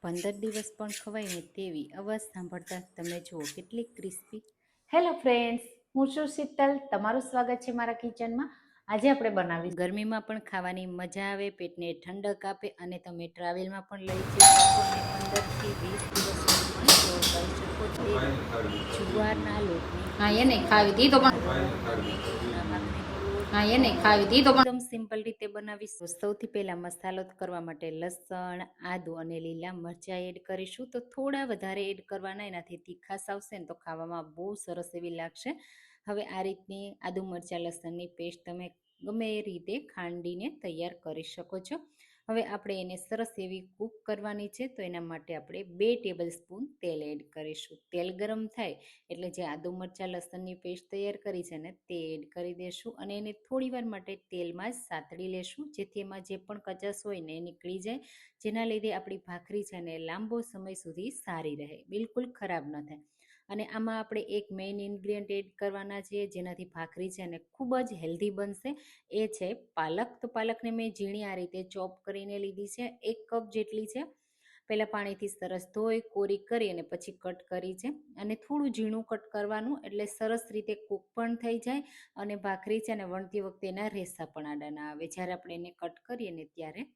15 દિવસ પણ ખવાય ને તેવી અવાજ સાંભળતા તમે જુઓ કેટલી ક્રિસ્પી. હેલો ફ્રેન્ડ્સ, હું છું શીતલ. તમારું સ્વાગત છે મારા કિચનમાં. આજે આપણે બનાવીશું ગરમીમાં પણ ખાવાની મજા આવે, પેટને ઠંડક આપે અને તમે ટ્રાવેલમાં પણ લઈ જઈ શકો અને 15 થી 20 દિવસ સુધી પણ સ્ટોર કરી શકો તેવી જુવારના લોટની એને ખાવી હતી તો પણ અને ઘઉંના ભાખરીનો લોટ એને ખાવી હતી તો પણ એકદમ સિમ્પલ રીતે બનાવીશું. સૌથી પહેલા મસાલો કરવા માટે લસણ, આદુ અને લીલા મરચાં એડ કરીશું. તો થોડા વધારે એડ કરવાના, એનાથી તીખાશ આવશે ને તો ખાવામાં બહુ સરસ એવી લાગશે. હવે આ રીતની આદુ મરચાં લસણની પેસ્ટ તમે ગમે એ રીતે ખાંડીને તૈયાર કરી શકો છો. હવે આપણે એને સરસ એવી કૂક કરવાની છે. તો એના માટે આપણે 2 ટેબલ સ્પૂન તેલ એડ કરીશું. તેલ ગરમ થાય એટલે જે આદુ મરચાં લસણની પેસ્ટ તૈયાર કરી છે ને તે એડ કરી દેશું અને એને થોડી વાર માટે તેલમાં જ સાતળી લેશું, જેથી એમાં જે પણ કચાશ હોય ને એ નીકળી જાય, જેના લીધે આપણી ભાખરી છે ને લાંબો સમય સુધી સારી રહે, બિલકુલ ખરાબ ન થાય. અને આમાં આપણે એક મેઇન ઇન્ગ્રીડિયન્ટ એડ કરવાના છીએ, જેનાથી ભાખરી છે ને ખૂબ જ હેલ્ધી બનશે. એ છે પાલક. તો પાલકને મેં ઝીણી આ રીતે ચોપ કરીને લીધી છે, 1 કપ જેટલી છે. પહેલાં પાણીથી સરસ ધોઈ કોરી કરી અને પછી કટ કરી છે. અને થોડું ઝીણું કટ કરવાનું, એટલે સરસ રીતે કૂક પણ થઈ જાય અને ભાખરી છે ને વણતી વખતે એના રેસા પણ આડા ના આવે. જ્યારે આપણે એને કટ કરીએ ને ત્યારે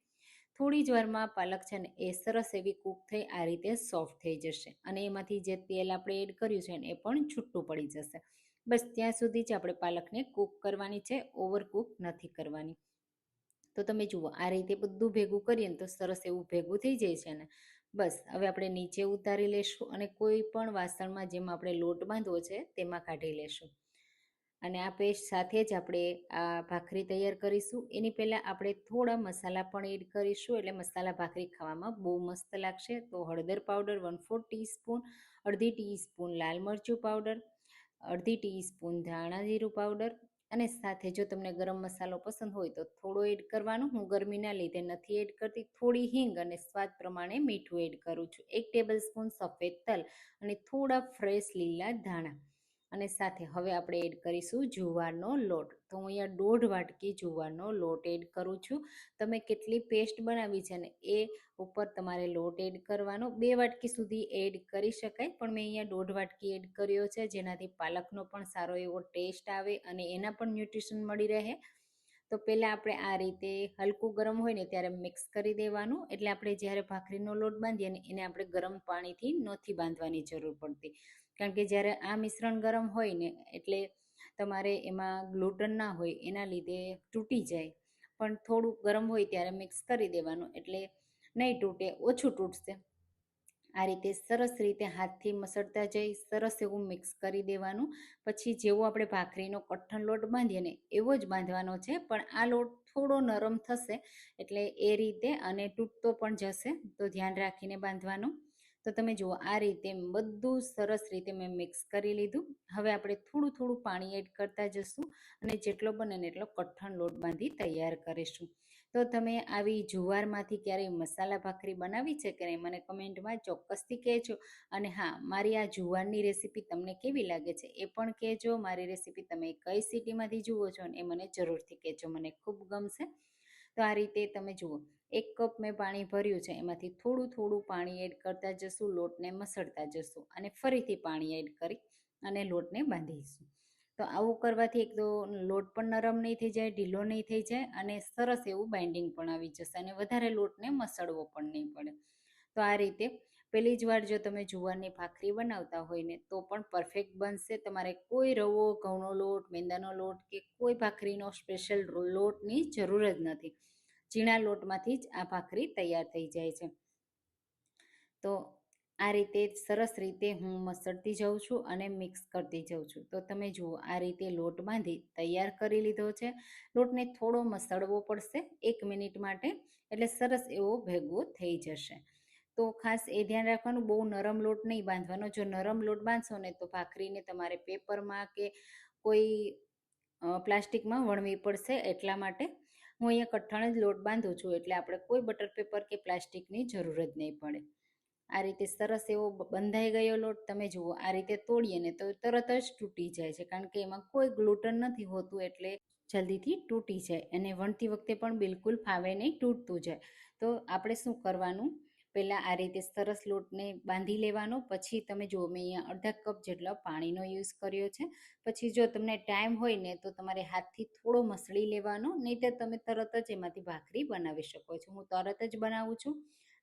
થોડી જ વારમાં પાલક છે ને એ સરસ એવી કૂક થઈ આ રીતે સોફ્ટ થઈ જશે અને એમાંથી જે તેલ આપણે એડ કર્યું છે ને એ પણ છૂટું પડી જશે. બસ ત્યાં સુધી જ આપણે પાલકને કૂક કરવાની છે, ઓવર કૂક નથી કરવાની. તો તમે જુઓ આ રીતે બધું ભેગું કરીએ ને તો સરસ એવું ભેગું થઈ જાય છે ને. બસ હવે આપણે નીચે ઉતારી લેશું અને કોઈ પણ વાસણમાં જેમાં આપણે લોટ બાંધવો છે તેમાં કાઢી લેશું. અને આ પેસ્ટ સાથે જ આપણે આ ભાખરી તૈયાર કરીશું. એની પહેલાં આપણે થોડા મસાલા પણ એડ કરીશું, એટલે મસાલા ભાખરી ખાવામાં બહુ મસ્ત લાગશે. તો હળદર પાવડર 1/4 ટીસ્પૂન, અડધી ટીસ્પૂન લાલ મરચું પાવડર, અડધી ટીસ્પૂન ધાણા જીરું પાવડર અને સાથે જો તમને ગરમ મસાલો પસંદ હોય તો થોડો એડ કરવાનો. હું ગરમીના લીધે નથી એડ કરતી. થોડી હિંગ અને સ્વાદ પ્રમાણે મીઠું એડ કરું છું. 1 ટેબલ સ્પૂન સફેદ તલ અને થોડા ફ્રેશ લીલા ધાણા. અને સાથે હવે આપણે એડ કરીશું જુવારનો લોટ. તો હું અહીંયા 1.5 વાટકી જુવારનો લોટ એડ કરું છું. તમે કેટલી પેસ્ટ બનાવી છે ને એ ઉપર તમારે લોટ એડ કરવાનો. 2 વાટકી સુધી એડ કરી શકાય, પણ મેં અહીંયા 1.5 વાટકી એડ કર્યો છે, જેનાથી પાલકનો પણ સારો એવો ટેસ્ટ આવે અને એના પણ ન્યુટ્રિશન મળી રહે. તો પહેલાં આપણે આ રીતે હલકું ગરમ હોય ને ત્યારે મિક્સ કરી દેવાનું. એટલે આપણે જ્યારે ભાખરીનો લોટ બાંધીએ ને એને આપણે ગરમ પાણીથી નથી બાંધવાની જરૂર પડતી, કારણ કે જ્યારે આ મિશ્રણ ગરમ હોય ને એટલે તમારે એમાં ગ્લુટન ના હોય, એના લીધે તૂટી જાય. પણ થોડું ગરમ હોય ત્યારે મિક્સ કરી દેવાનું, એટલે નહીં તૂટે, ઓછું તૂટશે. આ રીતે સરસ રીતે હાથથી મસળતા જઈ સરસ એવું મિક્સ કરી દેવાનું. પછી જેવો આપણે ભાખરીનો કઠણ લોટ બાંધીએ ને એવો જ બાંધવાનો છે, પણ આ લોટ થોડો નરમ થશે એટલે એ રીતે અને તૂટતો પણ જશે, તો ધ્યાન રાખીને બાંધવાનું. તો તમે જુઓ આ રીતે બધું સરસ રીતે મેં મિક્સ કરી લીધું. હવે આપણે થોડું થોડું પાણી એડ કરતા જશું અને જેટલો બને ને એટલો કઠણ લોટ બાંધી તૈયાર કરીશું. તો તમે આવી જુવારમાંથી ક્યારેય મસાલા ભાખરી બનાવી છે કે નહીં, મને કમેન્ટમાં ચોક્કસથી કહેજો. અને હા, મારી આ જુવારની રેસીપી તમને કેવી લાગે છે એ પણ કહેજો. મારી રેસીપી તમે કઈ સિટીમાંથી જુઓ છો ને એ મને જરૂરથી કહેજો, મને ખૂબ ગમશે. તો આ રીતે તમે જુઓ 1 કપ મેં પાણી ભર્યું છે, એમાંથી થોડું થોડું પાણી એડ કરતા જશું, લોટને મસળતા જશું અને ફરીથી પાણી એડ કરી અને લોટને બાંધીશું. તો આવું કરવાથી એક તો લોટ પણ નરમ નહીં થઈ જાય, ઢીલો નહીં થઈ જાય અને સરસ એવું બાઇન્ડિંગ પણ આવી જશે અને વધારે લોટને મસળવો પણ નહીં પડે. તો આ રીતે પહેલી જ વાર જો તમે જુવારની ભાખરી બનાવતા હોય ને તો પણ પરફેક્ટ બનશે. તમારે કોઈ રવો, ઘઉંનો લોટ, મેંદાનો લોટ કે કોઈ ભાખરીનો સ્પેશિયલ લોટની જરૂર જ નથી. ઝીણા લોટમાંથી જ આ ભાખરી તૈયાર થઈ જાય છે. તો આ રીતે સરસ રીતે હું મસળતી જાઉં છું અને મિક્સ કરતી જાઉં છું. તો તમે જુઓ આ રીતે લોટ બાંધી તૈયાર કરી લીધો છે. લોટને થોડો મસળવો પડશે 1 મિનિટ માટે, એટલે સરસ એવો ભેગો થઈ જશે. તો ખાસ એ ધ્યાન રાખવાનું, બહુ નરમ લોટ નહીં બાંધવાનો. જો નરમ લોટ બાંધશો ને તો ભાખરીને તમારે પેપરમાં કે કોઈ પ્લાસ્ટિકમાં વણવી પડશે. એટલા માટે હું અહીંયા કઠણ જ લોટ બાંધું છું, એટલે આપણે કોઈ બટર પેપર કે પ્લાસ્ટિકની જરૂર જ નહીં પડે. આ રીતે સરસ એવો બંધાઈ ગયો લોટ. તમે જુઓ આ રીતે તોડીએ ને તો તરત જ તૂટી જાય છે, કારણ કે એમાં કોઈ ગ્લુટન નથી હોતું, એટલે જલ્દીથી તૂટી જાય અને વણતી વખતે પણ બિલકુલ ફાવે નહીં, તૂટતું જાય. તો આપણે શું કરવાનું, પહેલાં આ રીતે સરસ લોટને બાંધી લેવાનો. પછી તમે જુઓ મેં અહીંયા અડધા કપ જેટલો પાણીનો યુઝ કર્યો છે. પછી જો તમને ટાઈમ હોય ને તો તમારે હાથથી થોડો મસળી લેવાનો, નહીંતર તમે તરત જ એમાંથી ભાખરી બનાવી શકો છો. હું તરત જ બનાવું છું.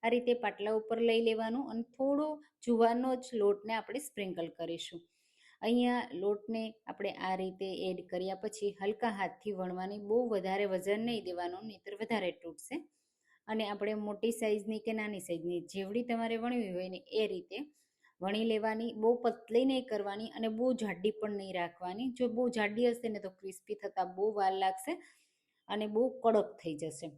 આ રીતે પાટલા ઉપર લઈ લેવાનું અને થોડો જુવારનો જ લોટને આપણે સ્પ્રિંકલ કરીશું. અહીંયા લોટને આપણે આ રીતે એડ કર્યા પછી હલકા હાથથી વણવાની, બહુ વધારે વજન નહીં દેવાનું, નહીંતર વધારે તૂટશે. અને આપણે મોટી સાઈઝની કે નાની સાઈઝની જેવડી તમારે વણવી હોય ને એ રીતે વણી લેવાની. બહુ પતલી નહીં કરવાની અને બહુ જાડી પણ નહીં રાખવાની. જો બહુ જાડી હશે ને તો ક્રિસ્પી થતાં બહુ વાર લાગશે અને બહુ કડક થઈ જશે.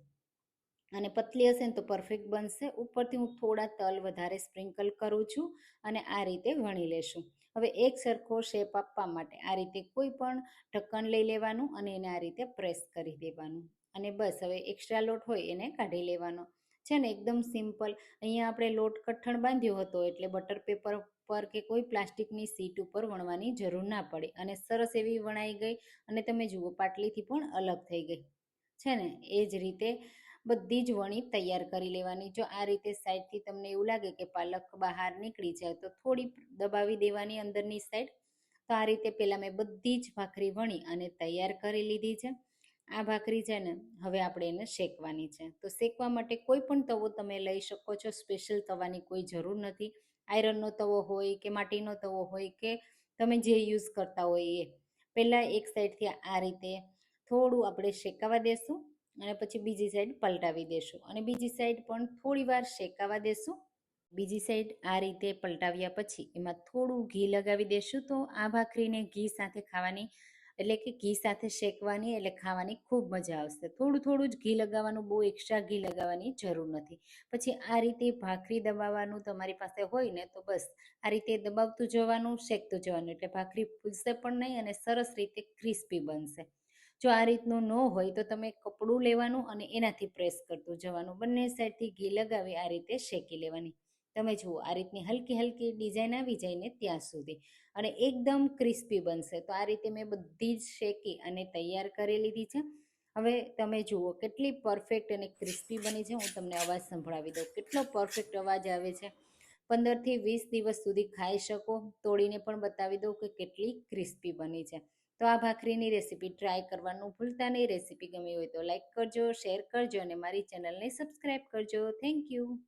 અને પતલી હશે ને તો પરફેક્ટ બનશે. ઉપરથી હું થોડા તલ વધારે સ્પ્રિંકલ કરું છું અને આ રીતે વણી લેશું. હવે એક સરખો શેપ આપવા માટે આ રીતે કોઈ પણ ઢક્કણ લઈ લેવાનું અને એને આ રીતે પ્રેસ કરી દેવાનું. અને બસ હવે એક્સ્ટ્રા લોટ હોય એને કાઢી લેવાનો છે ને. એકદમ સિમ્પલ. અહીંયા આપણે લોટ કઠણ બાંધ્યો હતો એટલે બટર પેપર પર કે કોઈ પ્લાસ્ટિકની સીટ ઉપર વણવાની જરૂર ના પડે અને સરસ એવી વણાઈ ગઈ. અને તમે જુઓ પાટલીથી પણ અલગ થઈ ગઈ છે ને. એ જ રીતે બધી જ વણી તૈયાર કરી લેવાની. જો આ રીતે સાઈડથી તમને એવું લાગે કે પાલક બહાર નીકળી જાય તો થોડી દબાવી દેવાની અંદરની સાઈડ. તો આ રીતે પહેલાં મેં બધી જ ભાખરી વણી અને તૈયાર કરી લીધી છે. આ ભાખરી છે ને હવે આપણે એને શેકવાની છે. તો શેકવા માટે કોઈ પણ તવો તમે લઈ શકો છો. સ્પેશિયલ તવાની કોઈ જરૂર નથી. આયરનનો તવો હોય કે માટીનો તવો હોય કે તમે જે યુઝ કરતા હોય એ. પહેલાં એક સાઈડથી આ રીતે થોડું આપણે શેકાવા દેશું અને પછી બીજી સાઈડ પલટાવી દેશું અને બીજી સાઈડ પણ થોડી વાર શેકાવા દેશું. બીજી સાઈડ આ રીતે પલટાવ્યા પછી એમાં થોડું ઘી લગાવી દેશું. તો આ ભાખરીને ઘી સાથે ખાવાની, એટલે કે ઘી સાથે શેકવાની એટલે ખાવાની ખૂબ મજા આવશે. થોડું થોડું જ ઘી લગાવવાનું, બહુ એક્સ્ટ્રા ઘી લગાવવાની જરૂર નથી. પછી આ રીતે ભાખરી દબાવવાનું તમારી પાસે હોય ને તો બસ આ રીતે દબાવતું જવાનું, શેકતું જવાનું, એટલે ભાખરી ફૂલશે પણ નહીં અને સરસ રીતે ક્રિસ્પી બનશે. જો આ રીતનું ન હોય તો તમે કપડું લેવાનું અને એનાથી પ્રેસ કરતું જવાનું. બંને સાઈડથી ઘી લગાવી આ રીતે શેકી લેવાની. તમે જુઓ આ રીતની હલકી હલકી ડિઝાઇન આવી જાય ને ત્યાં સુધી અને એકદમ ક્રિસ્પી બનશે. તો આ રીતે મેં બધી જ શેકી અને તૈયાર કરી લીધી છે. હવે તમે જુઓ કેટલી પરફેક્ટ અને ક્રિસ્પી બની છે. હું તમને અવાજ સંભળાવી દઉં, કેટલો પરફેક્ટ અવાજ આવે છે. 15 થી 20 દિવસ સુધી ખાઈ શકો. તોડીને પણ બતાવી દઉં કે કેટલી ક્રિસ્પી બની છે. તો આ ભાખરીની રેસીપી ટ્રાય કરવાનું ભૂલતા નહીં. રેસીપી ગમી હોય તો લાઈક કરજો, શેર કરજો અને મારી ચેનલને સબસ્ક્રાઈબ કરજો. Thank you.